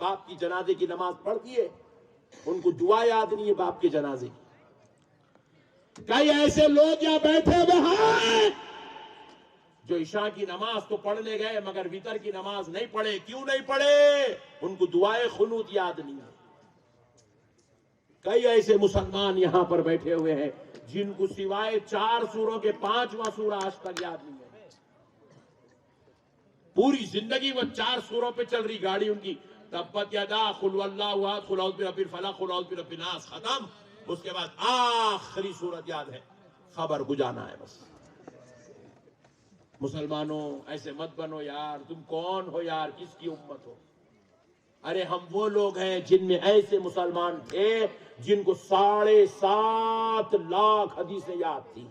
باپ کی جنازے کی نماز پڑھ دیے، ان کو دعا یاد نہیں ہے باپ کے جنازے کی۔ کئی ایسے لوگ یہاں بیٹھے ہوئے ہیں جو عشاء کی نماز تو پڑھنے گئے مگر وتر کی نماز نہیں پڑھے۔ کیوں نہیں پڑھے؟ ان کو دعائے خنوت یاد نہیں ہے۔ کئی ایسے مسلمان یہاں پر بیٹھے ہوئے ہیں جن کو سوائے 4 سوروں کے 5واں سورہ آج تک یاد نہیں ہے۔ پوری زندگی وہ 4 سوروں پہ چل رہی گاڑی ان کی، تبت یدا، قل واللہ احد، قل اعوذ برب الفلق، قل اعوذ برب الناس، ختم۔ اس کے بعد آخری سورت یاد ہے، خبر کو جانا ہے بس۔ مسلمانوں ایسے مت بنو یار، تم کون ہو یار، کس کی امت ہو؟ ارے ہم وہ لوگ ہیں جن میں ایسے مسلمان تھے جن کو 7.5 لاکھ حدیثیں یاد تھی۔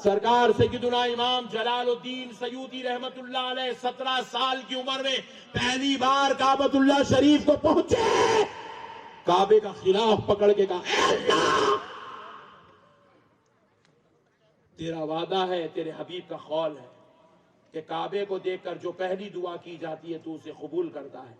سرکار سیدنا امام جلال الدین سیوطی رحمت اللہ علیہ 17 سال کی عمر میں پہلی بار کعبۃ اللہ شریف کو پہنچے، کعبے کا خلاف پکڑ کے کہا، اے اللہ، تیرا وعدہ ہے، تیرے حبیب کا قول ہے کہ کعبے کو دیکھ کر جو پہلی دعا کی جاتی ہے تو اسے قبول کرتا ہے۔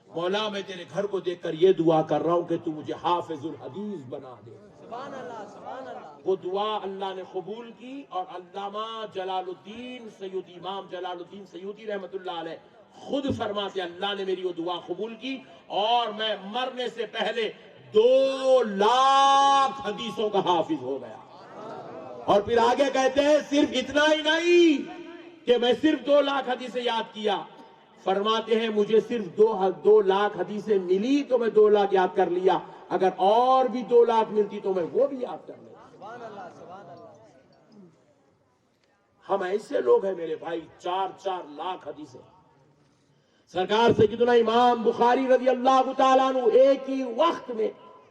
مولا میں تیرے گھر کو دیکھ کر یہ دعا کر رہا ہوں کہ تو مجھے حافظ الحدیث بنا دے۔ سبحان اللہ، سبحان اللہ۔ وہ دعا اللہ نے قبول کی اور علامہ جلال الدین سیوطی، امام جلال الدین سیوطی رحمت اللہ علیہ خود فرماتے اللہ نے میری وہ دعا قبول کی اور میں مرنے سے پہلے 2 لاکھ حدیثوں کا حافظ ہو گیا۔ اور پھر آگے کہتے ہیں صرف اتنا ہی نہیں کہ میں صرف 2 لاکھ حدیثیں یاد کیا، فرماتے ہیں مجھے صرف 2 لاکھ حدیثیں ملی تو میں 2 لاکھ یاد کر لیا، اگر اور بھی 2 لاکھ ملتی تو میں وہ بھی یاد کر لیا۔ سبحان اللہ، سبحان اللہ۔ ہم ایسے لوگ ہیں میرے بھائی، 4 لاکھ حدیثیں۔ سرکار سیدنا امام بخاری رضی اللہ تعالیٰ عنہ ایک ہی وقت میں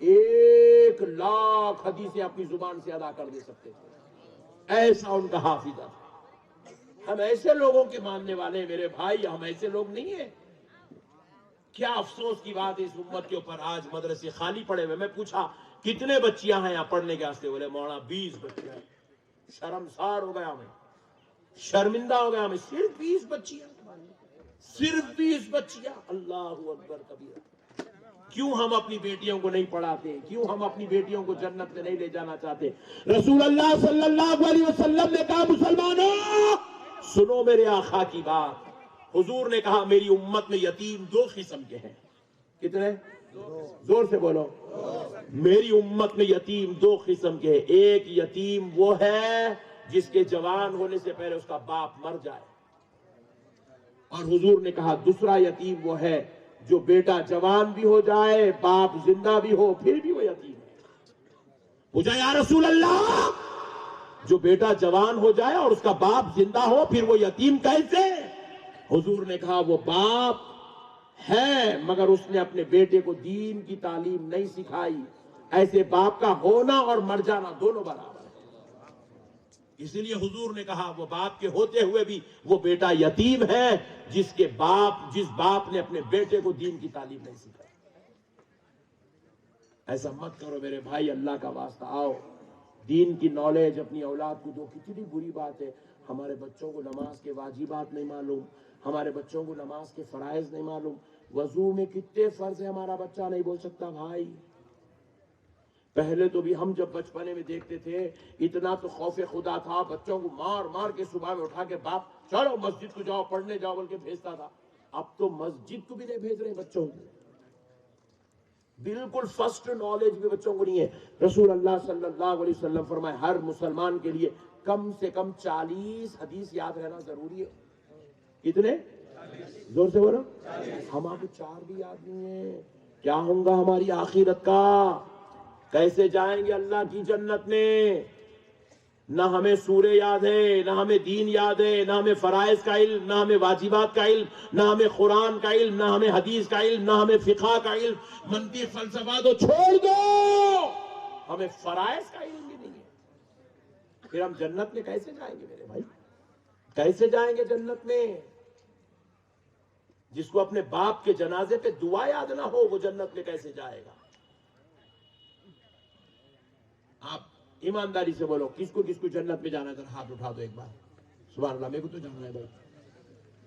1 لاکھ حدیثیں اپنی زبان سے ادا کر دے سکتے تھے، ایسا ان کا حافظہ تھا۔ ہم ایسے لوگوں کے ماننے والے ہیں میرے بھائی، ہم ایسے لوگ نہیں ہیں۔ کیا افسوس کی بات ہے اس امت کے اوپر، آج مدرسے خالی پڑے ہوئے۔ میں پوچھا کتنے بچیاں ہیں یہاں پڑھنے کے واسطے؟ بولے مولانا 20 بچیاں ہیں۔ شرمسار ہو گیا، میں شرمندہ ہو گیا، میں صرف 20 بچیاں، صرف 20 بچیاں۔ اللہ اکبر کبیرہ۔ کیوں ہم اپنی بیٹیوں کو نہیں پڑھاتے؟ کیوں ہم اپنی بیٹیوں کو جنت میں نہیں لے جانا چاہتے؟ رسول اللہ صلی اللہ علیہ وسلم نے کہا مسلمانوں سنو میرے آقا کی بات۔ حضور نے کہا میری امت میں یتیم 2 قسم کے ہیں۔ کتنے؟ زور سے بولو۔ میری امت میں یتیم 2 قسم کے ہیں۔ ایک یتیم وہ ہے جس کے جوان ہونے سے پہلے اس کا باپ مر جائے، اور حضور نے کہا دوسرا یتیم وہ ہے جو بیٹا جوان بھی ہو جائے، باپ زندہ بھی ہو، پھر بھی وہ یتیم ہے۔ پوچھا یا رسول اللہ، جو بیٹا جوان ہو جائے اور اس کا باپ زندہ ہو پھر وہ یتیم کیسے؟ حضور نے کہا وہ باپ ہے مگر اس نے اپنے بیٹے کو دین کی تعلیم نہیں سکھائی، ایسے باپ کا ہونا اور مر جانا دونوں برابر ہے۔ اس لیے حضور نے کہا وہ باپ کے ہوتے ہوئے بھی وہ بیٹا یتیم ہے جس باپ نے اپنے بیٹے کو دین کی تعلیم نہیں سکھائی۔ ایسا مت کرو میرے بھائی، اللہ کا واسطہ آؤ دین کی نالج اپنی اولاد کو دو۔ کتنی بری بات ہے ہمارے بچوں کو نماز کے واجبات نہیں معلوم، ہمارے بچوں کو نماز کے فرائض نہیں معلوم۔ وضو میں کتنے فرض ہیں ہمارا بچہ نہیں بول سکتا بھائی۔ پہلے تو بھی ہم جب بچپنے میں دیکھتے تھے اتنا تو خوف خدا تھا، بچوں کو مار مار کے صبح میں اٹھا کے باپ چلو مسجد کو جاؤ پڑھنے جاؤ بول کے بھیجتا تھا۔ اب تو مسجد کو بھی نہیں بھیج رہے بچوں کو، بالکل فرسٹ نالج بھی بچوں کو نہیں ہے۔ رسول اللہ صلی اللہ علیہ وسلم فرمائے ہر مسلمان کے لیے کم سے کم 40 حدیث یاد رہنا ضروری ہے۔ کتنے؟ زور سے بولو۔ ہمارے 4 بھی یاد نہیں ہے، کیا ہوگا ہماری آخرت کا؟ کیسے جائیں گے اللہ کی جنت میں؟ نہ ہمیں سورے یاد ہے، نہ ہمیں دین یاد ہے، نہ ہمیں فرائض کا علم، نہ ہمیں واجبات کا علم، نہ ہمیں قرآن کا علم، نہ ہمیں حدیث کا علم، نہ ہمیں فقہ کا علم۔ منطق فلسفہ تو چھوڑ دو، ہمیں فرائض کا علم بھی نہیں ہے۔ پھر ہم جنت میں کیسے جائیں گے میرے بھائی؟ کیسے جائیں گے جنت میں؟ جس کو اپنے باپ کے جنازے پہ دعا یاد نہ ہو وہ جنت میں کیسے جائے گا؟ آپ ایمانداری سے بولو، کس کو جنت میں جانا ہے؟ ذرا ہاتھ اٹھا دو ایک بار۔ سبحان اللہ، میرے کو تو جانا ہے بھائی۔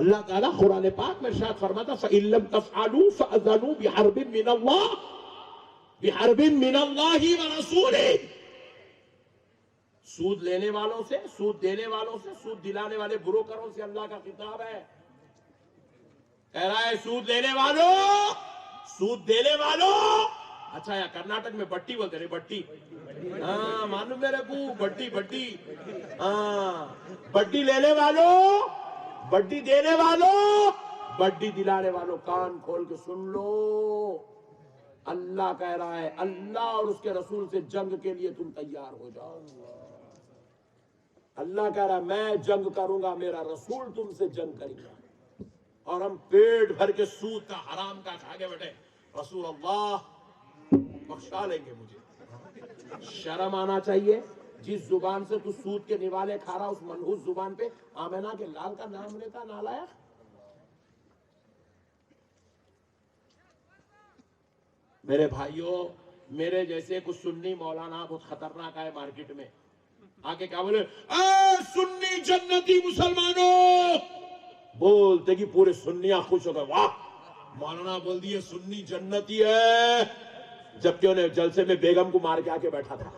اللہ تعالیٰ قرآن پاک میں ارشاد فرماتا فَإِن لَمْ تَفْعَلُوا فَأْذَنُوا بِحَرْبٍ مِّنَ اللَّهِ وَرَسُولِهِ. سود لینے والوں سے، سود دینے والوں سے، سود دلانے والے بروکروں سے اللہ کا خطاب ہے. کہہ رہا ہے سود لینے والوں، سود دینے والوں. اچھا یا کرناٹک میں بٹی بولتے رہے، بٹی. ہاں معلوم میرے کو، بٹی بٹی. ہاں بٹی لینے والوں، بڈی دینے والوں، بڈی دلانے والوں، کان کھول کے سن لو. اللہ کہہ رہا ہے اللہ اور اس کے رسول سے جنگ کے لیے تم تیار ہو جاؤ. اللہ کہہ رہا ہے میں جنگ کروں گا، میرا رسول تم سے جنگ کرے گا. اور ہم پیٹ بھر کے سود کا، حرام کا کھا کے بیٹھے. رسول اللہ بخشا لیں گے مجھے. شرم آنا چاہیے. جس زبان سے تو سود کے نوالے کھا رہا، اس منحوس زبان پہ آمنہ کے لال کا نام لیتا نالائق. میرے بھائیوں، میرے جیسے کچھ سنی مولانا بہت خطرناک ہے مارکیٹ میں. آگے کیا بولے؟ اے سنی جنتی مسلمانوں، بولتے کہ پورے سنیاں خوش ہو گئے. واہ مولانا بول دیے سنی جنتی ہے، جبکہ انہیں جلسے میں بیگم کو مار کے آ کے بیٹھا تھا،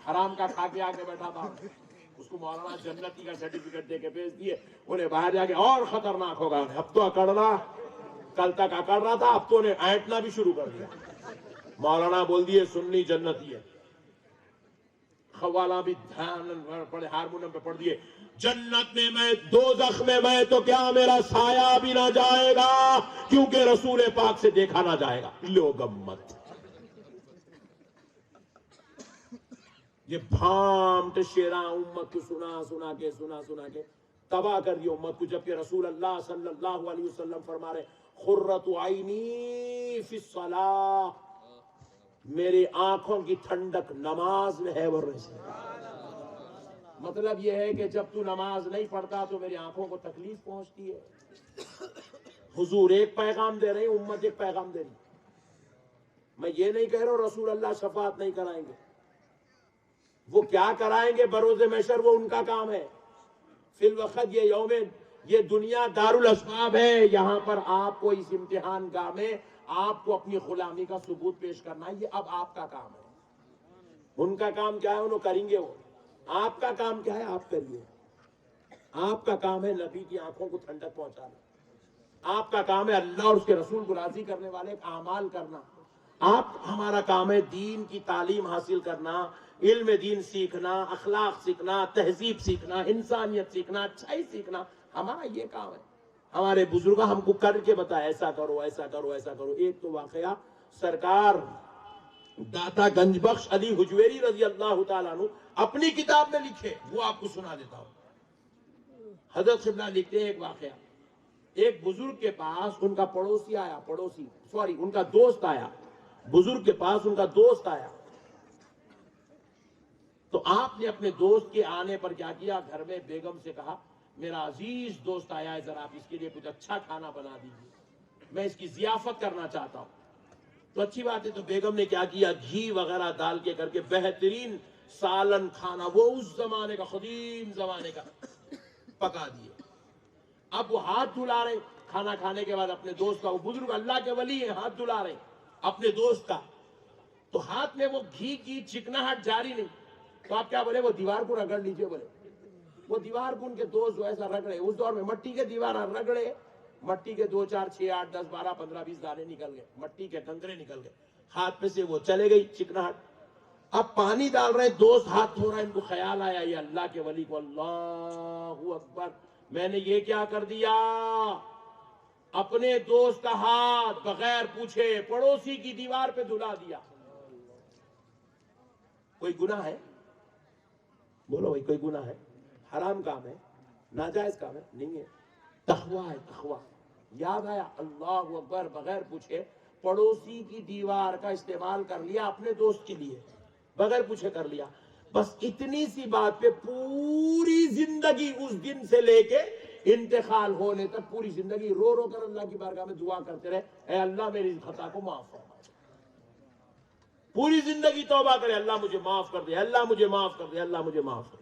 حرام کا کھا کے آ کے بیٹھا تھا. اس کو مولانا جنتی کا سرٹیفکیٹ دے کے بھیج دیے. انہیں باہر جا کے اور خطرناک ہوگا. اب تو اکڑنا، کل تک اکڑ رہا تھا، اب تو انہیں اینٹنا بھی شروع کر دیا. مولانا بول دیے سنی جنتی ہے. خوالا بھی دھیان پڑے، ہارمونیم پہ پڑھ دیے جنت میں میں، دوزخ میں میں تو کیا میرا سایہ بھی نہ جائے گا، کیونکہ رسول پاک سے دیکھا نہ جائے گا. لو گمت. یہ بھامٹ شیراں امت کو سنا کے تباہ کر دی امت کو. جبکہ رسول اللہ صلی اللہ علیہ وسلم فرما رہے قرۃ عینی فی الصلاۃ، میری آنکھوں کی ٹھنڈک نماز میں ہے. مطلب یہ ہے کہ جب تو نماز نہیں پڑھتا تو میری آنکھوں کو تکلیف پہنچتی ہے. حضور ایک پیغام دے رہے ہیں، امت ایک پیغام دے رہی. میں یہ نہیں کہہ رہا ہوں رسول اللہ شفاعت نہیں کرائیں گے، وہ کیا کرائیں گے بروز محشر وہ ان کا کام ہے. فی الوقت یہ یومین، یہ دنیا دارالاسباب ہے، یہاں پر آپ کو اس امتحان گاہ میں آپ کو اپنی غلامی کا ثبوت پیش کرنا ہے. یہ اب آپ کا کام ہے. ان کا کام کیا ہے انہوں کریں گے وہ. آپ کا کام کیا ہے آپ کریے. آپ کا کام ہے نبی کی آنکھوں کو ٹھنڈک پہنچانا. آپ کا کام ہے اللہ اور اس کے رسول کو راضی کرنے والے اعمال کرنا. ہمارا کام ہے دین کی تعلیم حاصل کرنا، علم دین سیکھنا، اخلاق سیکھنا، تہذیب سیکھنا، انسانیت سیکھنا، اچھائی سیکھنا. ہمارا یہ کام ہے. ہمارے بزرگ ہم کو کر کے بتایا ایسا کرو ایسا کرو ایسا کرو. ایک تو واقعہ سرکار داتا گنج بخش علی حجویری رضی اللہ تعالیٰ عنہ اپنی کتاب میں لکھے، وہ آپ کو سنا دیتا ہوں. حضرت قبلہ لکھتے ہیں ایک واقعہ. ایک بزرگ کے پاس ان کا پڑوسی آیا، ان کا دوست آیا. بزرگ کے پاس ان کا دوست آیا تو آپ نے اپنے دوست کے آنے پر کیا کیا؟ گھر میں بیگم سے کہا میرا عزیز دوست آیا ہے، ذرا آپ اس کے لیے کچھ اچھا کھانا بنا دیجیے، میں اس کی ضیافت کرنا چاہتا ہوں. تو اچھی بات ہے. تو بیگم نے کیا کیا؟ گھی وغیرہ ڈال کے کر کے بہترین سالن کھانا، وہ اس زمانے کا قدیم زمانے کا پکا دیے. اب وہ ہاتھ دھلا رہے کھانا کھانے کے بعد اپنے دوست کا. وہ بزرگ اللہ کے ولی ہیں، ہاتھ دھلا رہے اپنے دوست کا. تو ہاتھ میں وہ گھی کی چکناہٹ جاری نہیں. تو آپ کیا بولے؟ وہ دیوار کو رگڑ لیجئے. بولے وہ دیوار کو ان کے دوست جو ایسا رگڑے. اس دور میں مٹی کے دیوار رگڑے، مٹی کے 2 4 6 8 10 12 15 20 دانے نکل گئے، مٹی کے کنکرے نکل گئے. ہاتھ میں سے وہ چلے گئی چکناہٹ. اب پانی ڈال رہے، دوست ہاتھ دھو رہا ہے. ان کو خیال آیا یہ اللہ کے ولی کو، اللہ اکبر، میں نے یہ کیا کر دیا؟ اپنے دوست کا ہاتھ بغیر پوچھے پڑوسی کی دیوار پہ دھلا دیا. کوئی گناہ ہے؟ بولو بھائی کوئی گناہ ہے؟ حرام کام ہے؟ ناجائز کام ہے؟ نہیں ہے. تقویٰ ہے، تقویٰ. یاد آیا اللہ اکبر، بغیر پوچھے پڑوسی کی دیوار کا استعمال کر لیا اپنے دوست کے لیے، بغیر پوچھے کر لیا. بس اتنی سی بات پہ پوری زندگی اس دن سے لے کے انتقال ہونے تک پوری زندگی رو رو کر اللہ کی بارگاہ میں دعا کرتے رہے اے اللہ میری خطا کو معاف فرما. پوری زندگی توبہ کرے اللہ مجھے معاف کر دے، اللہ مجھے معاف کر دے، اللہ مجھے معاف کر دے.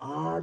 8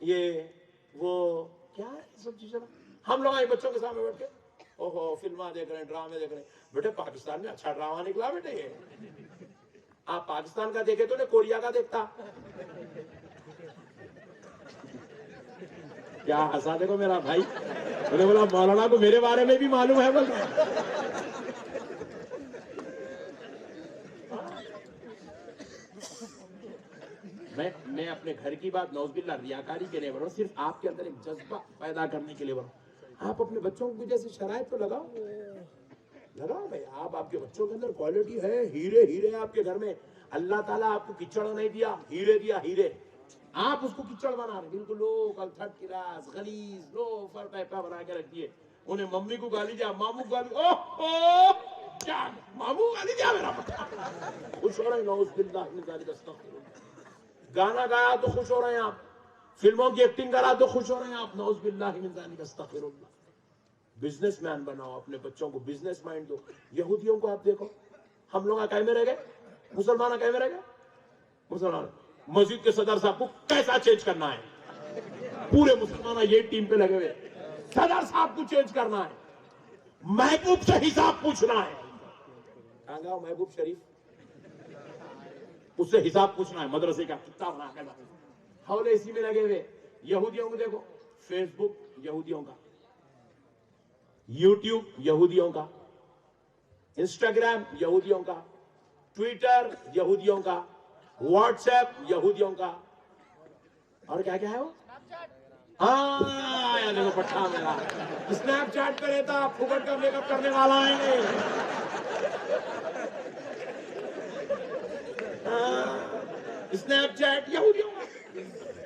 یہ وہ کیا ہے سب چیزیں. ہم لوگ آئے بچوں کے سامنے بیٹھ کے اوہو فلمیں دیکھ رہے ہیں, ڈرامے دیکھ رہے ہیں. بیٹے پاکستان میں اچھا ڈرامہ نکلا بیٹے. یہ آپ پاکستان کا دیکھے تو نہیں کوریا کا دیکھتا. کیا ہنسا دیکھو میرا بھائی. میں نے بولا مولانا کو میرے بارے میں بھی معلوم ہے. بول میں اپنے گھر کی بات نوز باللہ ریاکاری کے لیے بڑھوں, صرف آپ کے اندر ایک جذبہ پیدا کرنے کے لیے بڑھوں. آپ اپنے بچوں کو جیسے شرائط تو لگاؤ بھائی. آپ کے بچوں کے اندر کوالٹی ہے, ہیرے ہیرے آپ کے گھر میں. اللہ تعالیٰ آپ کو کچڑ نہیں دیا, ہیرے دیا, ہیرے. آپ اس کو کچڑ بنا رہے, بالکل لوگ تھرڈ کلاس غلیظ لوفر ٹائپا بنا کے رکھ دیے. انہیں ممی کو گالی دیا, ماموں کو گالی, اوہ کیا ماموں گالی دیا میرا بچہ. خوش ہو رہے ہیں نعوذ باللہ من ذالک, استغفر اللہ. گانا گایا تو خوش ہو رہے ہیں آپ, فلموں کی ایکٹنگ کرا تو خوش ہو رہے ہیں آپ, نعوذ باللہ من ذالک, استغفر اللہ. بزنس مین بناؤ, اپنے بچوں کو بزنس مائنڈ دو. یہودیوں کو آپ دیکھو, ہم لوگ کہیں میں رہ گئے, مسلمان کہیں میں رہ گئے. مسلمان مسجد کے صدر صاحب کو کیسا چینج کرنا ہے, پورے مسلمان یہ ٹیم پہ لگے ہوئے. صدر صاحب کو چینج کرنا ہے, محبوب سے حساب پوچھنا ہے. کہاں گا محبوب شریف, اس سے حساب پوچھنا ہے مدرسے کا کتنا بنا کر. حولے اسی میں لگے ہوئے. یہودیوں کو دیکھو, فیس بک یہودیوں کا, یوٹیوب یہودیوں کا, انسٹاگرام یہودیوں کا, ٹویٹر یہودیوں کا, واٹس ایپ یہودیوں کا, اور کیا کیا ہے وہ, ہاں دیکھو پٹھا میرا اسنیپ چیٹ پہ رہتا, پھوکٹ کا میک اپ کرنے والا ہے نہیں. اسنیپ چیٹ یہودیوں کا.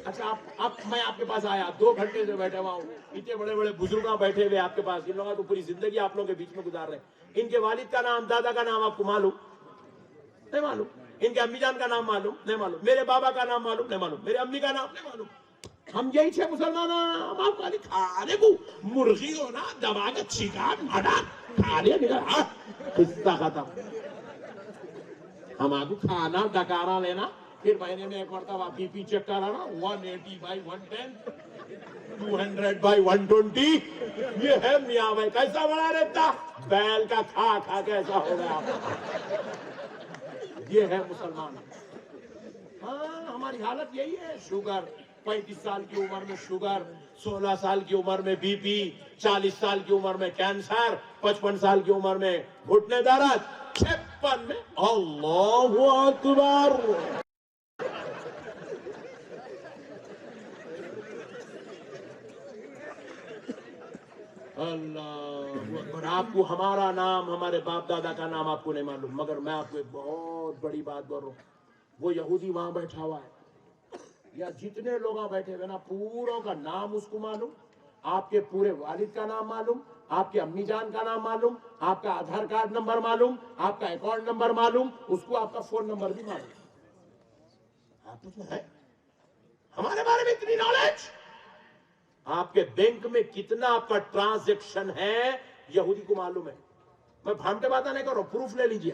اچھا اب میں آپ کے پاس آیا, 2 گھنٹے سے بیٹھا ہوا ہوں, اتنے بڑے بڑے بزرگ بیٹھے ہوئے آپ کے پاس. ان لوگوں تو پوری زندگی آپ لوگوں کے بیچ میں گزار رہے ہیں. ان کے والد کا نام, دادا کا نام آپ کو معلوم نہیں معلوم, ان کے امی جان کا نام معلوم نہیں معلوم, میرے بابا کا نام معلوم نہیں معلوم, میرے امی کا نام نہیں معلوم. ہم یہی چھے مسلمان ہیں. آپ خالی کھانے کو مرغی ہونا دبا کے چکن مٹن کھانے نکل, قصہ ختم. ہم آپ کو کھانا ڈکارا لینا, پھر مہینے میں ایک مرتبہ بی پی چیک کرانا, 180/110 200/120. یہ ہے میاں بھائی. کیسا بڑا رہتا بیل کا کھا کھا کیسا ہو گیا. یہ ہے مسلمان. ہاں ہماری حالت یہی ہے. شوگر 35 سال کی عمر میں شوگر, 16 سال کی عمر میں بی پی, 40 سال کی عمر میں کینسر, 55 سال کی عمر میں گھٹنے درد, 56 میں اللہ اکبر. اللہ اکبر. آپ کو ہمارا نام, ہمارے باپ دادا کا نام آپ کو نہیں معلوم, مگر میں آپ کو ایک بہت بڑی بات بول رہا ہوں. وہ یہودی وہاں بیٹھا ہوا ہے, یا جتنے لوگ وہاں بیٹھے ہوئے نا, پوروں کا نام اس کو معلوم, آپ کے پورے والد کا نام معلوم, آپ کے امی جان کا نام معلوم, آپ کا آدھار کارڈ نمبر معلوم, آپ کا اکاؤنٹ نمبر معلوم, اس کو آپ کا فون نمبر بھی معلوم. آپ کو ہے ہمارے بارے میں اتنی نالج. آپ کے بینک میں کتنا آپ کا ٹرانزیکشن ہے یہودی کو معلوم ہے. میں بھامٹے باتیں نہیں کر رہا ہوں, پروف لے لیجیے.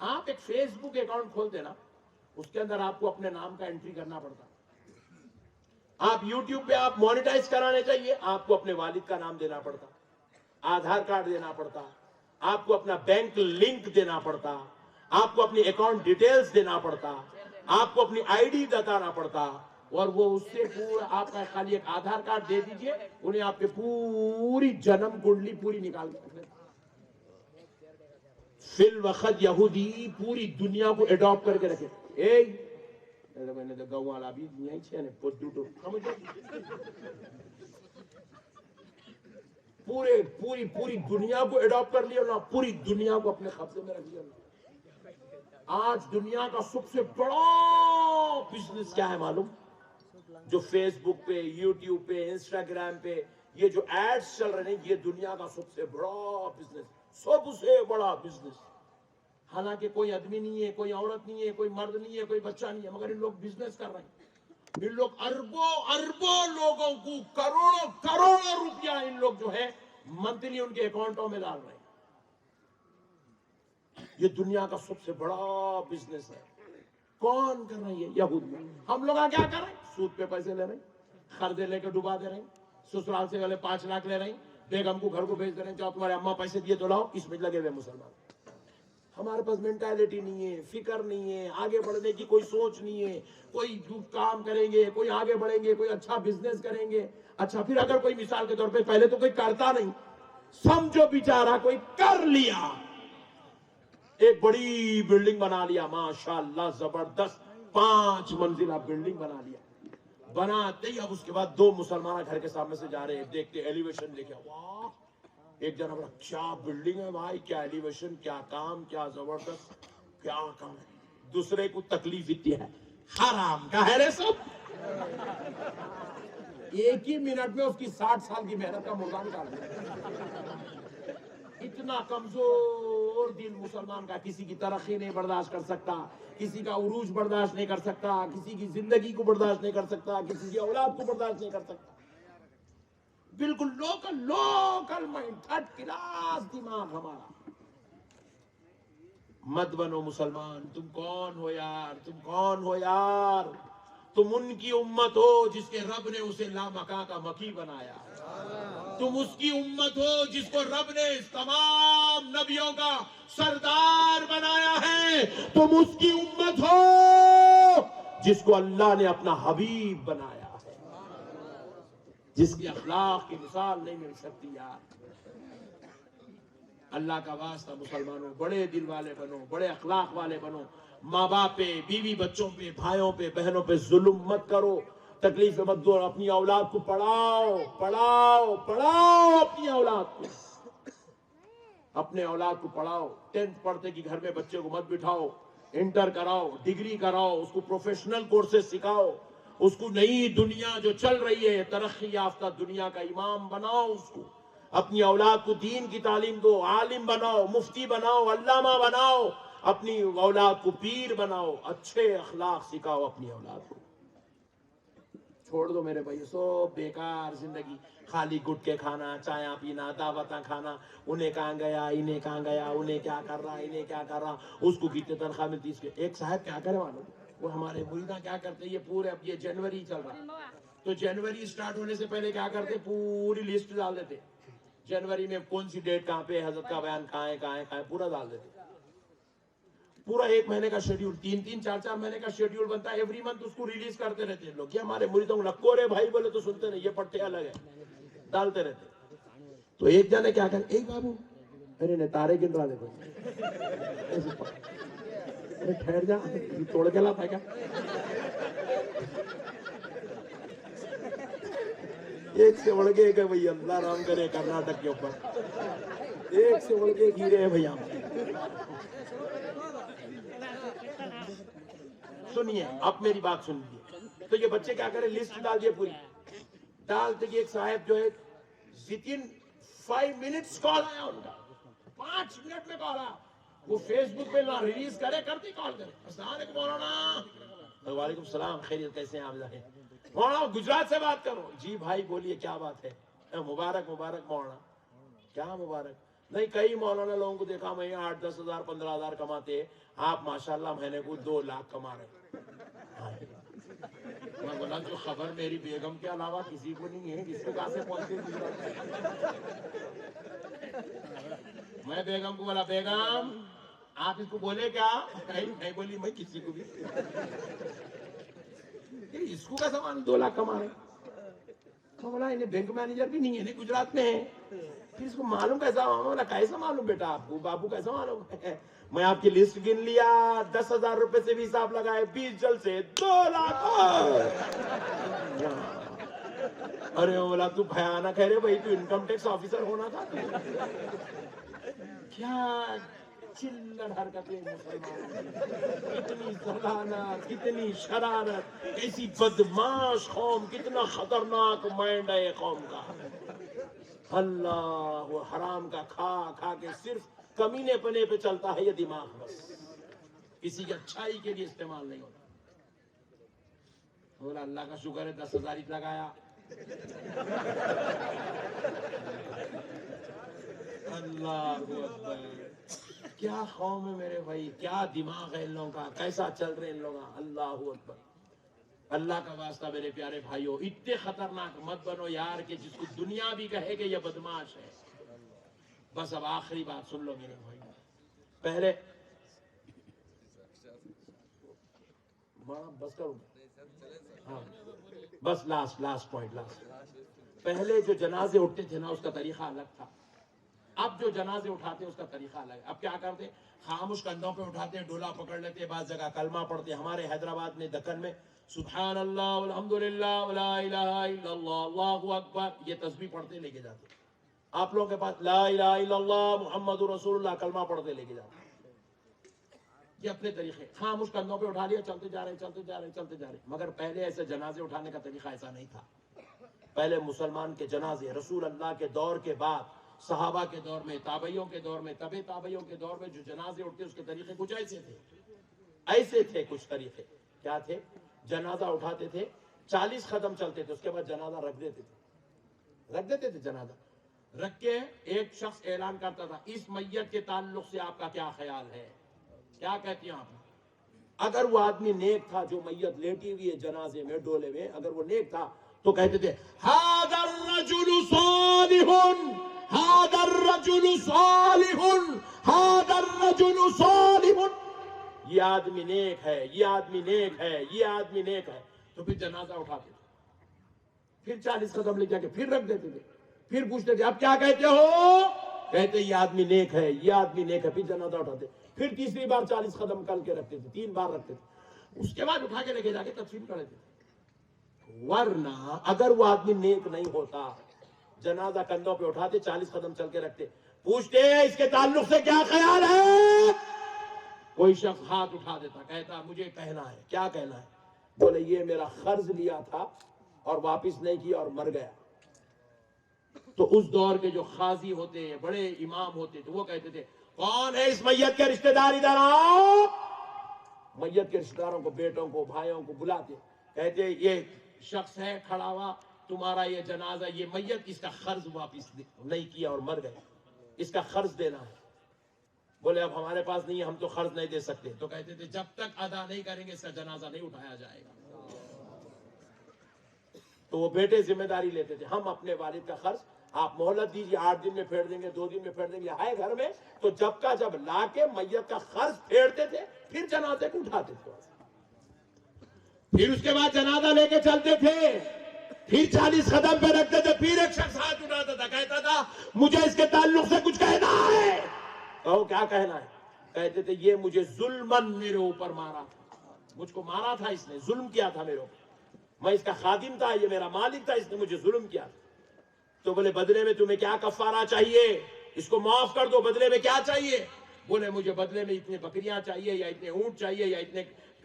آپ ایک فیس بک اکاؤنٹ کھولتے نا, اس کے اندر آپ کو اپنے نام کا انٹری کرنا پڑتا. آپ یوٹیوب پہ آپ مانیٹائز کرانے چاہیے, آپ کو اپنے والد کا نام دینا پڑتا, آدھار کارڈ دینا پڑتا, آپ کو اپنا بینک لنک دینا پڑتا, آپ کو اپنی اکاؤنٹ ڈیٹیلز دینا پڑتا, آپ کو اپنی آئی ڈی بتانا پڑتا. اور وہ اس سے پورا آپ کا خالی ایک آدھار کارڈ دے دیجئے, انہیں آپ کے پوری جنم کنڈلی پوری نکال کے فی الوقت یہودی پوری دنیا کو اڈاپٹ کر کے رکھے. میں نے گاؤں والا بھی یہیں چھے نے پوری پوری دنیا کو اڈاپٹ کر لیا نا, پوری دنیا کو اپنے قبضے میں رکھ لیا. آج دنیا کا سب سے بڑا بزنس کیا ہے معلوم؟ جو فیس بک پہ, یوٹیوب پہ, انسٹاگرام پہ یہ جو ایڈز چل رہے ہیں, یہ دنیا کا سب سے بڑا بزنس, سب سے بڑا بزنس. حالانکہ کوئی آدمی نہیں ہے, کوئی عورت نہیں ہے, کوئی مرد نہیں ہے, کوئی بچہ نہیں ہے, مگر ان لوگ بزنس کر رہے ہیں. ان لوگ اربوں لوگوں کو کروڑوں روپیہ ان لوگ جو ہے منتھلی ان کے اکاؤنٹوں میں ڈال رہے ہیں. یہ دنیا کا سب سے بڑا بزنس ہے. کون کر رہے ہیں؟ یہودی. ہم لوگ کیا کر رہے ہیں؟ سود پہ پیسے لے رہے ہیں, قرضے لے کے ڈبا دے رہے ہیں, سسرال سے والے 5 لاکھ لے رہے ہیں, بیگم کو گھر کو بھیج دے رہے ہیں, جاؤ تمہارے اماں پیسے دیے تو لاؤ, اس میں لگے ہوئے مسلمان. ہمارے پاس مینٹالٹی نہیں ہے, فکر نہیں ہے, آگے بڑھنے کی کوئی سوچ نہیں ہے. کوئی کام کریں گے, کوئی آگے بڑھیں گے, کوئی اچھا بزنس کریں گے. اچھا پھر اگر کوئی مثال کے طور پہ پہلے تو کوئی کرتا نہیں, سمجھو بیچارہ کوئی کر لیا, ایک بڑی بلڈنگ بنا لیا, ماشاءاللہ زبردست 5 منزلہ بلڈنگ بنا لیا. بناتے ہی اب اس کے بعد 2 مسلمان گھر کے سامنے سے جا رہے ہیں, دیکھتے ایلیویشن لے کے, واہ ایک جنا بڑا کیا بلڈنگ ہے بھائی, کیا ایلیویشن, کیا کام, کیا زبردست, کیا کام ہے. دوسرے کو تکلیف اتنی ہے, حرام کا ہے رے سب. ایک ہی منٹ میں اس کی 60 سال کی محنت کا مردہ نکال دیا. اتنا کمزور دل مسلمان کا, کسی کی ترقی نہیں برداشت کر سکتا, کسی کا عروج برداشت نہیں کر سکتا, کسی کی زندگی کو برداشت نہیں کر سکتا, کسی کی اولاد کو برداشت نہیں کر سکتا. بالکل لوکل مائنڈ, 3rd کلاس دماغ ہمارا. مت بنو مسلمان. تم کون ہو یار, تم کون ہو یار, تم ان کی امت ہو جس کے رب نے اسے لامکاں کا مکی بنایا. تم اس کی امت ہو جس کو رب نے تمام نبیوں کا سردار بنایا ہے. تم اس کی امت ہو جس کو اللہ نے اپنا حبیب بنایا ہے, جس کی اخلاق کی مثال نہیں مل سکتی یار. اللہ کا واسطہ مسلمانوں, بڑے دل والے بنو, بڑے اخلاق والے بنو. ماں باپ پہ, بیوی بچوں پہ, بھائیوں پہ, بہنوں پہ ظلم مت کرو, تکلیف مت دو. اپنی اولاد کو پڑھاؤ پڑھاؤ پڑھاؤ, اپنی اولاد کو, اپنے اولاد کو پڑھاؤ. 10th پڑھتے کہ گھر میں بچے کو مت بٹھاؤ, انٹر کراؤ, ڈگری کراؤ, اس کو پروفیشنل کورسز سکھاؤ, اس کو نئی دنیا جو چل رہی ہے ترقی یافتہ دنیا کا امام بناؤ. اس کو اپنی اولاد کو دین کی تعلیم دو, عالم بناؤ, مفتی بناؤ, علامہ بناؤ. اپنی اولاد کو پیر بناؤ, اچھے اخلاق سکھاؤ اپنی اولاد کو. چھوڑ دو میرے بھائی سو بیکار زندگی, خالی گٹکے کھانا, چایاں پینا, دعوتاں کھانا, انہیں کہاں گیا, انہیں کہاں گیا, انہیں کیا کر رہا, انہیں کیا کر رہا, اس کو کتنے تنخواہ ملتی. اس کے ایک صاحب کیا کرے معلوم, وہ ہمارے مریداں کیا کرتے, یہ پورے, اب یہ جنوری چل رہا, تو جنوری سٹارٹ ہونے سے پہلے کیا کرتے, پوری لسٹ ڈال دیتے. جنوری میں کون سی ڈیٹ کہاں پہ, حضرت کا بیان کہاں ہے, پورا ڈال دیتے. پورا 1 مہینے کا شیڈیول, 3 4 مہینے کا شیڈیول بنتا ہے. ایوری منتھ اس کو ریلیز کرتے رہتے ہیں لوگ. یہ ہمارے مریدوں لکو رے بھائی بولے تو سنتے نہیں, یہ پٹے الگ ہے, ڈالتے رہتے. تو ایک جانے کیا کر, ایک بابو ارے نے تارے گن رہا دیکھو, ارے ٹھہر جا, توڑ کے لاتا ہے کیا. ایک سے بڑھ کے کہ بھئی اللہ رام کرے کرناٹک کے اوپر, ایک سے بڑھ کے گیرے ہیں بھئی. سنیے اب میری بات سنیے. تو یہ بچے کیا کرے, لسٹ ڈال دیے پوری, ڈالتے کہ ایک صاحب جو ہے within 5 minutes کال آیا ان کا, 5 منٹ میں کال آیا. وہ فیس بک پہ نہ ریلیز کرے, کرتی کال کرے, السلام علیکم مولانا. وعلیکم السلام, خیریت, کیسے ہیں آپ؟ مولانا گجرات سے بات کرو. جی بھائی بولیے کیا بات ہے. مبارک مبارک مولانا. کیا مبارک؟ نہیں, کئی مولانا لوگوں کو دیکھا میں 8 10 ہزار 15 ہزار کماتے, آپ ماشاءاللہ مہینے کو 2 لاکھ کما رہے. میں بولا جو خبر میری بیگم کے علاوہ کسی کو نہیں ہے, کس کو کہاں سے پہنچے گجرات. میں بیگم کو بولا, بیگم آپ اس کو بولے کیا, نہیں بولی میں کسی کو بھی. اس کو کیسا معلوم 2 لاکھ کما رہے. میں بولا انہیں بینک مینیجر بھی نہیں ہے, گجرات میں ہے, پھر اس کو معلوم کیسا. بولا کیسا معلوم بیٹا آپ کو, بابو کیسا معلوم. میں آپ کی لسٹ گن لیا, 10,000 روپے سے بھی حساب لگائے, 20 جل سے 2 لاکھ. ارے بولا تو بھیانک ہے رے بھائی, تو انکم ٹیکس آفیسر ہونا تھا. کیا چلڑ حرکتیں مسلمان, کتنی ذلالت, کتنی شرارت, کیسی بدماش قوم, کتنا خطرناک مائنڈ ہے قوم کا. اللہ وہ حرام کا کھا کھا کے صرف کمینے پنے پہ چلتا ہے یہ دماغ, بس کسی کی اچھائی کے لیے استعمال نہیں ہوتا. بولا اللہ کا شکر ہے 10,000 ہی لگایا. اللہ اکبر, کیا قوم ہے میرے بھائی, کیا دماغ ہے ان لوگوں کا, کیسا چل رہے ان لوگوں کا. اللہ اکبر. اللہ کا واسطہ میرے پیارے بھائیوں، اتنے خطرناک مت بنو یار کہ جس کو دنیا بھی کہے کہ یہ بدماش ہے۔ بس اب آخری بات سن لو میرے بھائی، پہلے بس کروں ہاں بس لاسٹ پوائنٹ پہلے جو جنازے اٹھتے تھے نا، اس کا طریقہ الگ تھا۔ اب جو جنازے اٹھاتے ہیں اس کا طریقہ الگ ہے۔ اب کیا کرتے، خاموش کندھوں پہ اٹھاتے ہیں، ڈولا پکڑ لیتے، بعض جگہ کلمہ پڑھتے۔ ہمارے حیدرآباد میں دکن میں سبحان اللہ الحمدللہ ولا الہ الا اللہ اللہ اکبر یہ تسبیح پڑھتے لے کے جاتے۔ آپ لوگوں کے پاس لا الہ الا اللہ محمد رسول اللہ کلمہ پڑھتے لے کے جاتے۔ یہ اپنے طریقے، خاموش کندھوں پہ اٹھا لیا، چلتے جا رہے۔ مگر پہلے ایسے جنازے اٹھانے کا طریقہ ایسا نہیں تھا۔ پہلے مسلمان کے جنازے رسول اللہ کے دور کے بعد، صحابہ کے دور میں، تابعیوں کے دور میں، تبع تابعیوں کے دور میں جو جنازے اٹھتے اس کے طریقے کچھ ایسے تھے کچھ طریقے کیا تھے؟ جنازہ اٹھاتے تھے، 40 قدم چلتے تھے، اس کے بعد جنازہ رکھ دیتے تھے جنازہ رکھ کے ایک شخص اعلان کرتا تھا، اس میت کے تعلق سے آپ کا کیا خیال ہے؟ کیا کہتی ہیں آپ؟ اگر وہ آدمی نیک تھا، جو میت لیٹی ہوئی ہے جنازے میں ڈولے میں، اگر وہ نیک تھا تو کہتے تھے ھذا الرجل صالح، ھذا الرجل صالح، ھذا الرجل صالح، یہ آدمی نیک ہے، یہ آدمی نیک ہے، یہ آدمی نیک ہے۔ تو پھر جنازہ اٹھاتے تھے، پھر 40 قدم لے جا کے پھر رکھ دیتے تھے، پھر پوچھتے تھے اب کیا کہتے ہو؟ کہتے یہ آدمی نیک ہے، یہ آدمی نیک ہے، پھر جنازہ اٹھاتے، پھر تیسری بار 40 قدم کر کے رکھتے تھے، 3 بار رکھتے تھے، اس کے بعد اٹھا کے لے کے جا کے تدفین کر دیتے تھے۔ ورنہ اگر وہ آدمی نیک نہیں ہوتا، جنازہ کندھوں پہ اٹھاتے، 40 قدم چل کے رکھتے، پوچھتے اس کے تعلق سے کیا خیال ہے؟ کوئی شخص ہاتھ اٹھا دیتا، کہتا مجھے کہنا ہے۔ کیا کہنا ہے؟ بولے یہ میرا قرض لیا تھا اور واپس نہیں کیا اور مر گیا۔ تو اس دور کے جو قاضی ہوتے ہیں، بڑے امام ہوتے تھے، وہ کہتے تھے کون ہے اس میت کے رشتہ دار، ادھر آؤ۔ میت کے رشتہ داروں کو، بیٹوں کو، بھائیوں کو بلاتے، کہتے یہ شخص ہے کھڑا ہوا، تمہارا یہ جنازہ، یہ میت، اس کا قرض واپس نہیں کیا اور مر گئے، اس کا قرض دینا ہے۔ بولے اب ہمارے پاس نہیں ہے، ہم تو قرض نہیں دے سکتے۔ تو کہتے تھے جب تک ادا نہیں کریں گے اس کا جنازہ نہیں اٹھایا جائے گا۔ تو وہ بیٹے ذمہ داری لیتے تھے، ہم اپنے والد کا قرض آپ مہلت دیجیے، 8 دن میں پھیر دیں گے، 2 دن میں پھیر دیں گے، ہے گھر میں، تو جب کا جب لا کے میت کا قرض پھیرتے تھے، پھر جنازے کو اٹھاتے تھے، پھر اس کے بعد جنازہ لے کے چلتے تھے، پھر 40 قدم پہ رکھتے تھے، پھر ایک شخص ہاتھ اٹھاتا تھا، کہتا تھا مجھے اس کے تعلق سے کچھ کہنا ہے۔ کہو کیا کہنا ہے؟ کہتے تھے یہ مجھے ظلمن میرے اوپر مارا تھا، مجھ کو مارا تھا، اس نے ظلم کیا تھا میرے اوپر، میں اس کا خادم تھا، یہ میرا مالک تھا، اس نے مجھے ظلم کیا تھا۔ تو بولے بدلے میں تمہیں کیا کفارہ چاہیے؟ اس کو معاف کر دو، بدلے میں کیا چاہیے؟ بولے مجھے بدلے میں اتنے بکریاں چاہیے، یا اتنے اونٹ چاہیے، یا اتنے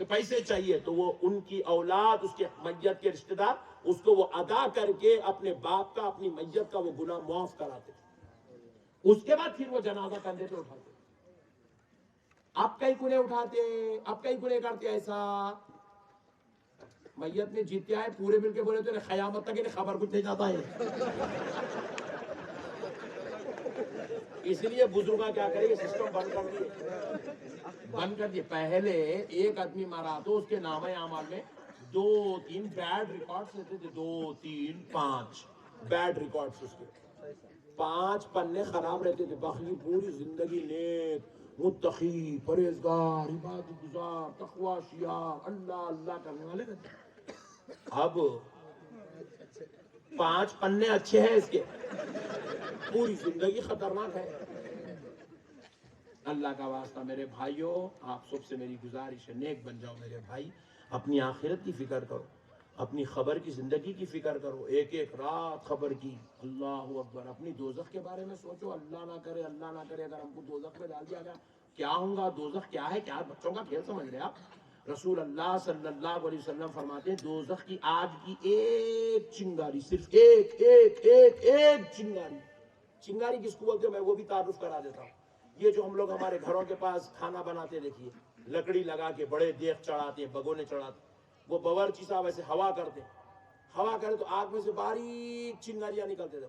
پیسے چاہیے۔ تو وہ ان کی اولاد، اس کے میت کے رشتہ دار، اس کو وہ ادا کر کے اپنے باپ کا، اپنی میت کا وہ گناہ معاف کراتے تھے۔ اس کے بعد پھر وہ جنازہ کندھے پہ اٹھاتے۔ اب کئی گنے اٹھاتے، اب کئی گنے کرتے ایسا۔ میت میں جیتے آئے پورے مل کے بولے تو قیامت تک انہیں خبر کچھ نہیں جاتا ہے۔ اس لیے بزرگاں کیا کرے، یہ سسٹم بند کر دیے۔ پہلے ایک آدمی مارا تو اس کے نامہ اعمال میں 2-3 بیڈ ریکارڈز لیتے تھے، 2-3-5 بیڈ ریکارڈز، اس کے 5 پنے خراب رہتے تھے، باقی پوری زندگی نیک، متقی، پرہیزگار، عبادت گزار، تقوی شیار، اللہ اللہ کرنے والے رہتے۔ اب 5 پنے اچھے ہیں اس کے، پوری زندگی خطرناک ہے۔ اللہ کا واسطہ میرے بھائیوں، آپ سب سے میری گزارش ہے، نیک بن جاؤ میرے بھائی، اپنی آخرت کی فکر کرو، اپنی خبر کی زندگی کی فکر کرو، ایک ایک رات خبر کی، اللہ اکبر۔ اپنی دوزخ کے بارے میں سوچو، اللہ نہ کرے اگر ہم کو دوزخ میں ڈال دیا گیا، کیا ہوں گا؟ دوزخ کیا ہے؟ کیا بچوں کا کھیل سمجھ رہے آپ؟ رسول اللہ صلی اللہ علیہ وسلم فرماتے ہیں دوزخ کی آگ کی ایک چنگاری، صرف ایک چنگاری کس کو بولتے ہیں میں وہ بھی تعارف کرا دیتا ہوں۔ یہ جو ہم لوگ ہمارے گھروں کے پاس کھانا بناتے دیکھیے، لکڑی لگا کے بڑے دیگ چڑھاتے ہیں، بگونے چڑھاتے، وہ باورچی صاحب ایسے ہوا کرتے تو آگ میں سے باریک چنگاریاں نکلتے تھے،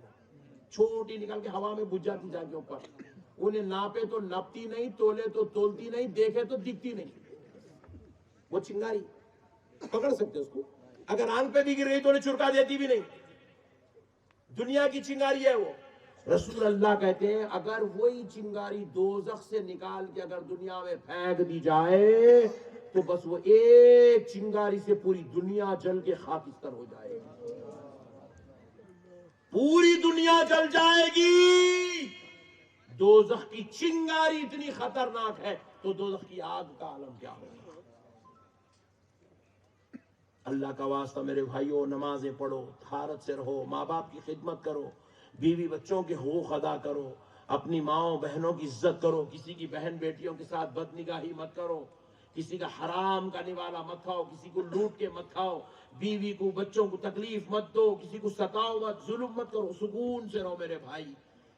چھوٹی نکل کے ہوا میں بجھ جاتی جا کے اوپر، انہیں ناپے تو نپتی نہیں، تولے تو تولتی نہیں، دیکھے تو دکھتی نہیں۔ وہ چنگاری پکڑ سکتے اس کو؟ اگر آنکھ پہ بھی گر گئی تو انہیں چرکا دیتی بھی نہیں. دنیا کی چنگاری ہے وہ. رسول اللہ کہتے ہیں اگر وہی چنگاری دوزخ سے نکال کے اگر دنیا میں پھینک دی جائے تو بس وہ ایک چنگاری سے پوری دنیا جل کے خاکستر ہو جائے گی. پوری دنیا جل جائے گی. دوزخ کی چنگاری اتنی خطرناک ہے تو دوزخ کی آگ کا عالم کیا ہوگا. اللہ کا واسطہ میرے بھائیوں نمازیں پڑھو, طہارت سے رہو, ماں باپ کی خدمت کرو, بیوی بچوں کے حقوق ادا کرو, اپنی ماؤں بہنوں کی عزت کرو, کسی کی بہن بیٹیوں کے ساتھ بد نگاہی مت کرو, کسی کا حرام کا نوالا مت کھاؤ, کسی کو لوٹ کے مت کھاؤ, بیوی کو بچوں کو تکلیف مت دو, کسی کو ستاؤ مت, ظلم مت کرو, سکون سے رہو میرے بھائی.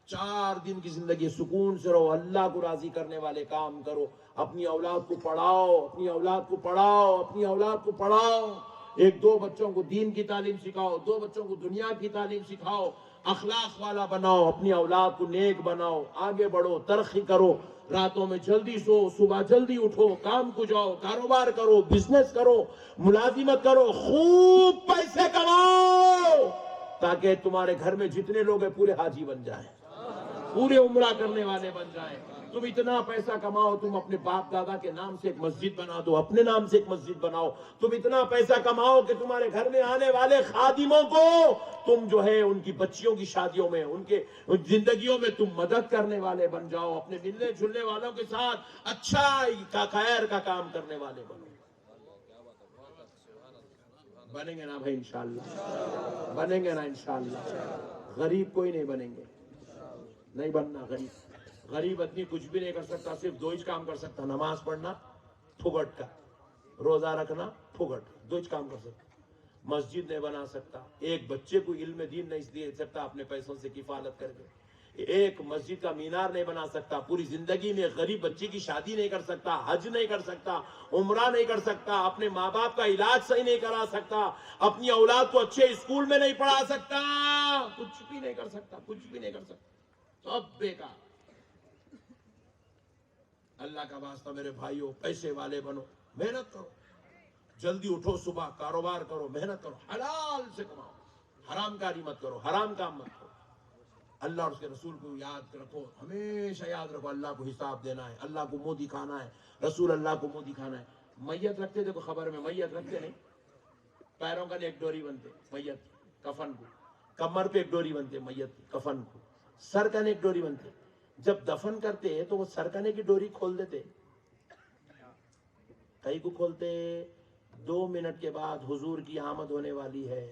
4 دن کی زندگی سکون سے رہو, اللہ کو راضی کرنے والے کام کرو, اپنی اولاد کو پڑھاؤ, اپنی اولاد کو پڑھاؤ, اپنی اولاد کو پڑھاؤ. 1-2 بچوں کو دین کی تعلیم سکھاؤ, 2 بچوں کو دنیا کی تعلیم سکھاؤ, اخلاق والا بناؤ, اپنی اولاد کو نیک بناؤ, آگے بڑھو, ترقی کرو. راتوں میں جلدی سو, صبح جلدی اٹھو, کام کو جاؤ, کاروبار کرو, بزنس کرو, ملازمت کرو, خوب پیسے کماؤ تاکہ تمہارے گھر میں جتنے لوگ ہیں پورے حاجی بن جائیں, پورے عمرہ کرنے والے بن جائیں. تم اتنا پیسہ کماؤ, تم اپنے باپ دادا کے نام سے ایک مسجد بنا دو, اپنے نام سے ایک مسجد بناؤ. تم اتنا پیسہ کماؤ کہ تمہارے گھر میں آنے والے خادموں کو تم جو ہے ان کی بچیوں کی شادیوں میں, ان کے زندگیوں میں تم مدد کرنے والے بن جاؤ, اپنے ملنے جلنے والوں کے ساتھ اچھا خیر کا کام کرنے والے بنو. بنیں گے نا بھائی انشاءاللہ, بنیں گے نا انشاءاللہ. غریب کوئی نہیں بنیں گے, نہیں بننا غریب. غریب آدمی کچھ بھی نہیں کر سکتا, صرف 2 ہی کام کر سکتا, نماز پڑھنا پھگٹ کا, روزہ رکھنا پھگٹ, 2 ہی کام کر سکتا. مسجد نہیں بنا سکتا, ایک بچے کو علم دین نہیں دے سکتا اپنے پیسوں سے کفالت کر کے, ایک مسجد کا مینار نہیں بنا سکتا, پوری زندگی میں غریب بچے کی شادی نہیں کر سکتا, حج نہیں کر سکتا, عمرہ نہیں کر سکتا, اپنے ماں باپ کا علاج صحیح نہیں کرا سکتا, اپنی اولاد کو اچھے اسکول میں نہیں پڑھا سکتا, کچھ بھی نہیں کر سکتا, کچھ بھی نہیں کر سکتا, سب بیکار. اللہ کا واسطہ میرے بھائیوں پیسے والے بنو, محنت کرو, جلدی اٹھو, صبح کاروبار کرو, محنت کرو, حلال سے کماؤ, حرام کاری مت کرو, حرام کام مت کرو. اللہ اور اس کے رسول کو یاد رکھو, ہمیشہ یاد رکھو اللہ کو حساب دینا ہے, اللہ کو منہ دکھانا ہے, رسول اللہ کو منہ دکھانا ہے. میت رکھتے تھے کو خبر میں, میت رکھتے نہیں, پیروں کا ایک ڈوری بنتے میت کفن کو, کمر پہ ایک ڈوری بنتے میت کفن کو, سر کا ایک ڈوری بنتے. جب دفن کرتے تو وہ سرکنے کی ڈوری کھول دیتے, کئی کو کھولتے, 2 منٹ کے بعد حضور کی آمد ہونے والی ہے,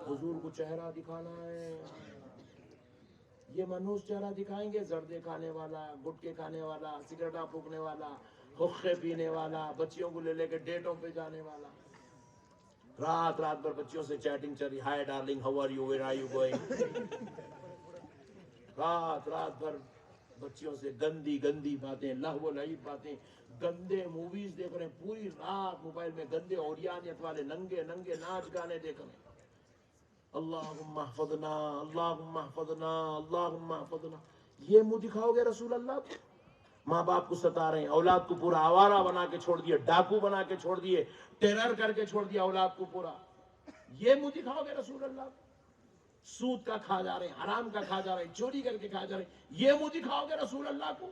حضور کو چہرہ دکھانا ہے. یہ منحوس چہرہ دکھائیں گے, زردے کھانے والا, گٹکے کھانے والا, سگریٹاں پھونکنے والا, حقے پینے والا, بچیوں کو لے کے ڈیٹوں پہ جانے والا. رات بھر بچیوں سے چیٹنگ چل رہی, hi darling, how are you, where are you going. رات بھر بچیوں سے گندی باتیں, لہو و لعب باتیں, گندے موویز دیکھ رہے ہیں, پوری رات موبائل میں گندے اوریانیت والے ننگے ناچ گانے دیکھ رہے ہیں. اللہم احفظنا, اللہم احفظنا, اللہم احفظنا. یہ منہ دکھاؤ گے رسول اللہ کو؟ ماں باپ کو ستا رہے ہیں, اولاد کو پورا آوارہ بنا کے چھوڑ دیے, ڈاکو بنا کے چھوڑ دیے, ٹیرر کر کے چھوڑ دیا اولاد کو پورا. یہ منہ دکھاؤ گے رسول اللہ کو؟ سود کا کھا جا رہے ہیں, حرام کا کھا جا رہے ہیں, چوری کر کے کھا جا رہے ہیں, یہ منہ دکھاؤ گے رسول اللہ کو؟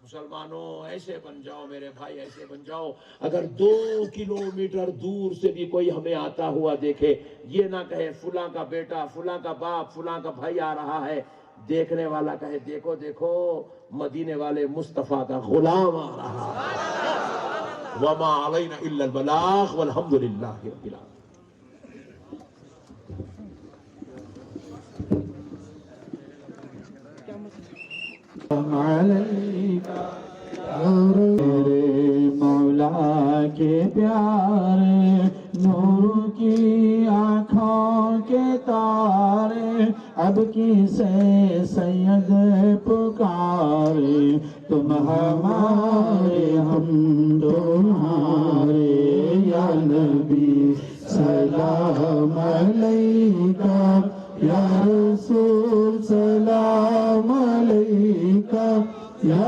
مسلمانوں ایسے بن جاؤ میرے بھائی, ایسے بن جاؤ. اگر 2 کلومیٹر دور سے بھی کوئی ہمیں آتا ہوا دیکھے, یہ نہ کہے فلاں کا بیٹا, فلاں کا باپ, فلاں کا بھائی آ رہا ہے, دیکھنے والا کہے دیکھو دیکھو مدینے والے مصطفیٰ کا غلام آ رہا ہے. وما علینا الا البلاغ والحمد للہ رب العالمین. میرے مولا کے پیارے, نور کی آنکھوں کے تارے, اب کسے سید پکارے, تم ہمارے ہم تمہارے. یا نبی سلام علیکہ, یا رسول سلام علیکہ, یا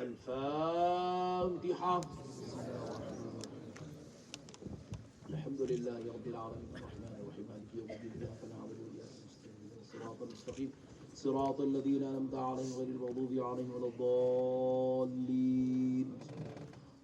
الفاتحة الحمد لله رب العالمين الرحمن الرحيم مالك يوم الدين إياك نعبد وإياك نستعين الصراط المستقيم صراط الذين أنعمت عليهم غير المغضوب عليهم ولا الضالين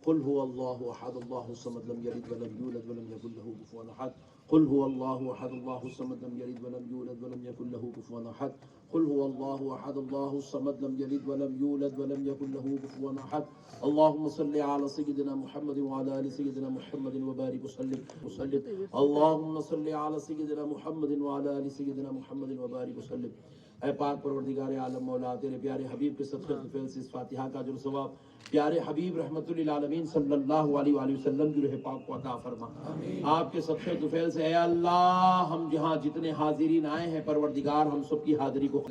قل هو الله أحد الله الصمد لم يلد ولم يولد ولم يكن له كفوا أحد قل هو الله أحد الله الصمد لم يلد ولم يولد ولم يكن له كفوا أحد قل هو الله أحد الله الصمد لم يلد ولم يولد ولم يكن له كفوا أحد اللهم صل على سيدنا محمد وعلى آل سيدنا محمد وبارك وسلم اللهم صل على سيدنا محمد وعلى آل سيدنا محمد وبارك وسلم اے پاک پروردگار عالم مولا تیرے پیارے حبیب کے صدقے فیض سے اس فاتحہ کا اجر و ثواب پیارے حبیب رحمت للعالمین صلی اللہ علیہ وآلہ وسلم کی روح پاک کو عطا فرما آپ کے صدقے طفیل سے اے اللہ ہم جہاں جتنے حاضرین آئے ہیں پروردگار ہم سب کی حاضری کو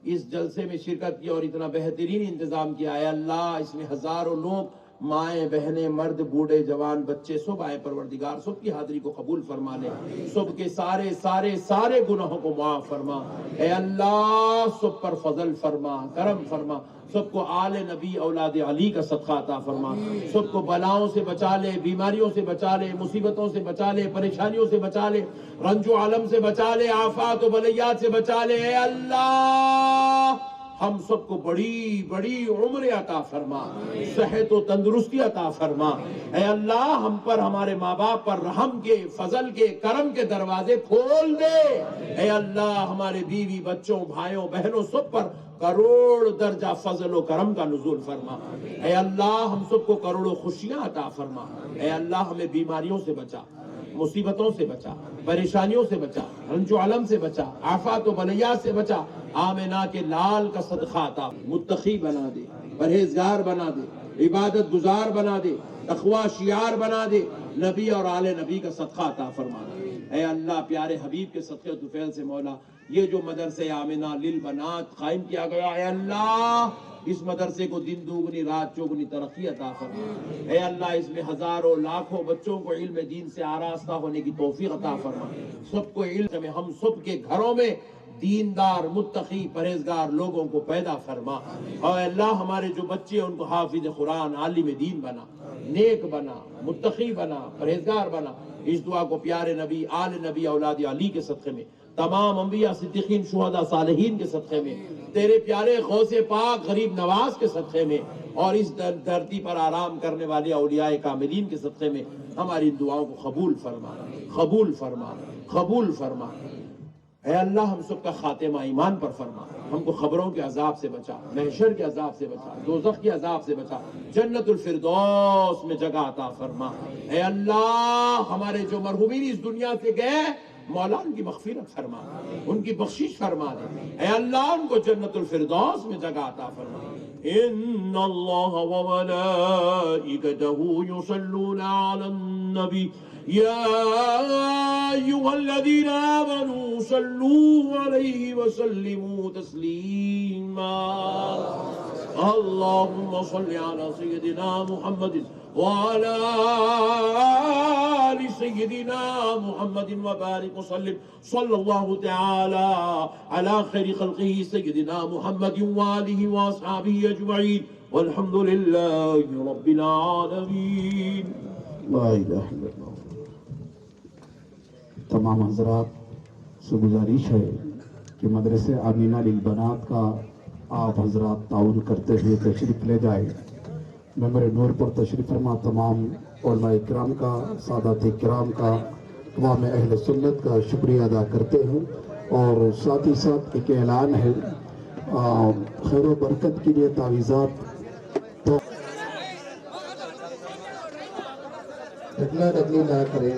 اس جلسے میں شرکت کی اور اتنا بہترین انتظام کیا اے اللہ اس میں ہزاروں لوگ مائیں بہنیں مرد بوڑھے جوان بچے سب آئے پروردگار سب کی حاضری کو قبول فرما لے سب کے سارے سارے سارے گناہوں کو معاف فرما اے اللہ سب پر فضل فرما کرم فرما سب کو آل نبی اولاد علی کا صدقہ عطا فرما سب کو بلاؤں سے بچا لے بیماریوں سے بچا لے مصیبتوں سے بچا لے پریشانیوں سے بچا لے رنج و علم سے بچا لے آفات و بلیات سے بچا لے اے اللہ ہم سب کو بڑی بڑی عمر عطا فرما صحت و تندرستی عطا فرما اے اللہ ہم پر ہمارے ماں باپ پر رحم کے فضل کے کرم کے دروازے کھول دے اے اللہ ہمارے بیوی بچوں بھائیوں بہنوں سب پر کروڑ درجہ فضل و کرم کا نزول فرما اے اللہ ہم سب کو کروڑوں خوشیاں عطا فرما اے اللہ ہمیں بیماریوں سے بچا مصیبتوں سے بچا پریشانیوں سے بچا رنج و علم سے بچا آفات و بلیات سے بچا آمنہ کے لال کا صدقہ عطا متقی بنا دے پرہیزگار بنا دے عبادت گزار بنا دے تقوی شیار بنا دے نبی اور آل نبی کا صدقہ عطا فرما دے اے اللہ پیارے حبیب کے صدقے و طفیل سے مولا یہ جو مدرسہ آمنہ للبنات قائم کیا گیا اے اللہ اس مدرسے کو دن دوگنی رات چوگنی ترقی عطا فرما اے اللہ اس میں ہزاروں لاکھوں بچوں کو علم دین سے آراستہ ہونے کی توفیق عطا فرما سب کو علم میں ہم سب کے گھروں میں دیندار متقی پرہیزگار لوگوں کو پیدا فرما اور اللہ ہمارے جو بچے ان کو حافظ قرآن عالم دین بنا نیک بنا متقی بنا پرہیزگار بنا اس دعا کو پیارے نبی آل نبی اولاد علی کے صدقے میں تمام انبیاء صدیقین شہداء صالحین کے صدقے میں تیرے پیارے غوث پاک غریب نواز کے صدقے میں اور اس دھرتی پر آرام کرنے والے اولیاء کاملین کے صدقے میں ہماری دعاؤں کو قبول فرما قبول فرما قبول فرما اے اللہ ہم سب کا خاتمہ ایمان پر فرما ہم کو خبروں کے عذاب سے بچا محشر کے عذاب سے بچا دوزخ کے عذاب سے بچا جنت الفردوس میں جگہ عطا فرما اے اللہ ہمارے جو مرحومین اس دنیا سے گئے مولا ان کی مغفرت فرما ان کی بخشش فرما دے اے اللہ ان کو جنت الفردوس میں جگہ عطا فرما ان اللہ و ملائکتہ یصلون علی النبی یا ایھا الذین آمنوا صلوا علیہ وسلموا تسلیما اللهم صل على سيدنا محمد وعلى آل سيدنا محمد وبارك وسلم صلى الله تعالى على خير خلقه سيدنا محمد وآله وأصحابه أجمعين والحمد لله رب العالمين لا الہ الا اللہ تمام حضرات سے گزارش ہے کہ مدرسہ آمنہ للبنات کا آپ حضرات تعاون کرتے ہوئے تشریف لے جائیں ممبر نور پر تشریف فرما تمام علماء کرام کا سادات کرام کا تمام اہل سنت کا شکریہ ادا کرتے ہیں اور ساتھ ہی ساتھ ایک اعلان ہے خیر و برکت کے لیے تعویذات ڈگلا ڈگلی نہ کریں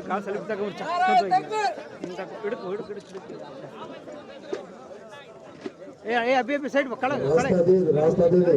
راستہ دے